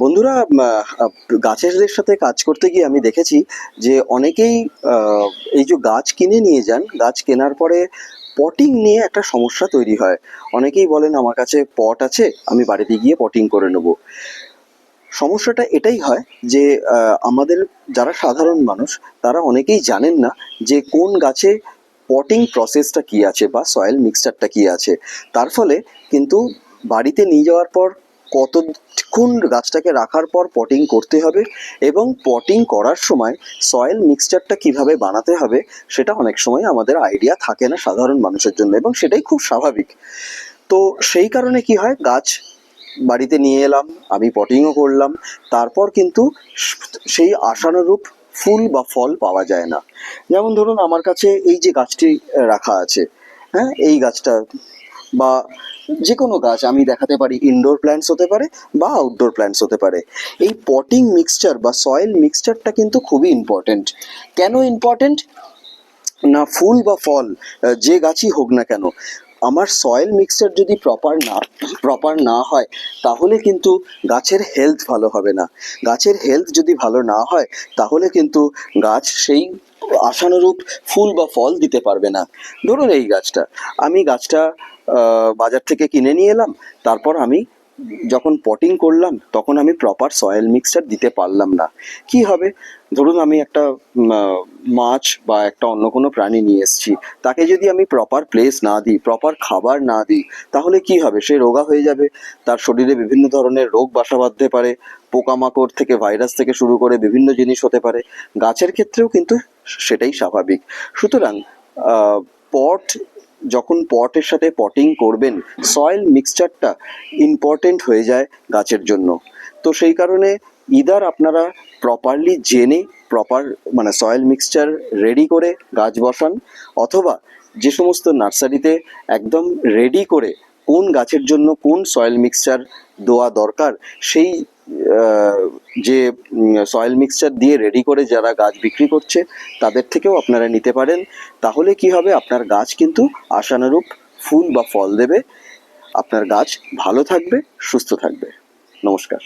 বন্ধুরা, গাছেদের সাথে কাজ করতে গিয়ে আমি দেখেছি যে অনেকেই এই যে গাছ কিনে নিয়ে যান, গাছ কেনার পরে পটিং নিয়ে একটা সমস্যা তৈরি হয়। অনেকেই বলেন আমার কাছে পট আছে, আমি বাড়িতে গিয়ে পটিং করে নেব। সমস্যাটা এটাই হয় যে আমাদের যারা সাধারণ মানুষ তারা অনেকেই জানেন না যে কোন গাছে পটিং প্রসেসটা কি আছে বা সয়েল মিক্সচারটা কি আছে। তার ফলে কিন্তু বাড়িতে নিয়ে যাওয়ার পর কতক্ষণ গাছটাকে রাখার পর পটিং করতে হবে এবং পটিং করার সময় সয়েল মিক্সচারটা কিভাবে বানাতে হবে সেটা অনেক সময় আমাদের আইডিয়া থাকে না সাধারণ মানুষের জন্য, এবং সেটাই খুব স্বাভাবিক। তো সেই কারণে কি হয়, গাছ বাড়িতে নিয়ে এলাম, আমি পটিংও করলাম, তারপর কিন্তু সেই আশানুরূপ ফুল বা ফল পাওয়া যায় না। যেমন ধরুন আমার কাছে এই যে গাছটি রাখা আছে, হ্যাঁ, এই গাছটা বা যে কোনো গাছ আমি দেখাতে পারি, ইনডোর প্ল্যান্টস হতে পারে বা আউটডোর প্ল্যান্টস হতে পারে। এই পটিং মিক্সচার বা সয়েল মিক্সচারটা কিন্তু খুবই ইম্পর্টেন্ট। কেন ইম্পর্টেন্ট? না, ফুল বা ফল যে গাছই হোক না কেন, আমার সয়েল মিক্সচার যদি প্রপার না হয় তাহলে কিন্তু গাছের হেলথ ভালো হবে না। গাছের হেলথ যদি ভালো না হয় তাহলে কিন্তু গাছ সেই আশানুরূপ ফুল বা ফল দিতে পারবে না। ধরুন এই গাছটা, আমি গাছটা বাজার থেকে কিনে নিয়ে এলাম, তারপর আমি যখন পটিং করলাম তখন আমি প্রপার সয়েল মিক্সচার দিতে পারলাম না। কি হবে? ধরুন আমি একটা মাছ বা একটা অন্য কোনো প্রাণী নিয়ে এসেছি, তাকে যদি আমি প্রপার প্লেস না দিই, প্রপার খাবার না দিই, তাহলে কি হবে? সে রোগা হয়ে যাবে, তার শরীরে বিভিন্ন ধরনের রোগ বাসা বাঁধতে পারে, পোকামাকড় থেকে ভাইরাস থেকে শুরু করে বিভিন্ন জিনিস হতে পারে। গাছের ক্ষেত্রেও কিন্তু সেটাই স্বাভাবিক। সুতরাং পট যখন পটের সাথে পটিং করবেন, সয়েল মিক্সচারটা ইম্পর্টেন্ট হয়ে যায় গাছের জন্য। তো সেই কারণে ইদার আপনারা প্রপারলি জেনে প্রপার মানে সয়েল মিক্সচার রেডি করে গাছ বসান, অথবা যে সমস্ত নার্সারিতে একদম রেডি করে কোন গাছের জন্য কোন সয়েল মিক্সচার দেওয়া দরকার সেই যে সয়েল মিক্সচার দিয়ে রেডি করে যারা গাছ বিক্রি করছে তাদের থেকেও আপনারা নিতে পারেন। তাহলে কি হবে, আপনার গাছ কিন্তু আশানুরূপ ফুল বা ফল দেবে, আপনার গাছ ভালো থাকবে, সুস্থ থাকবে। নমস্কার।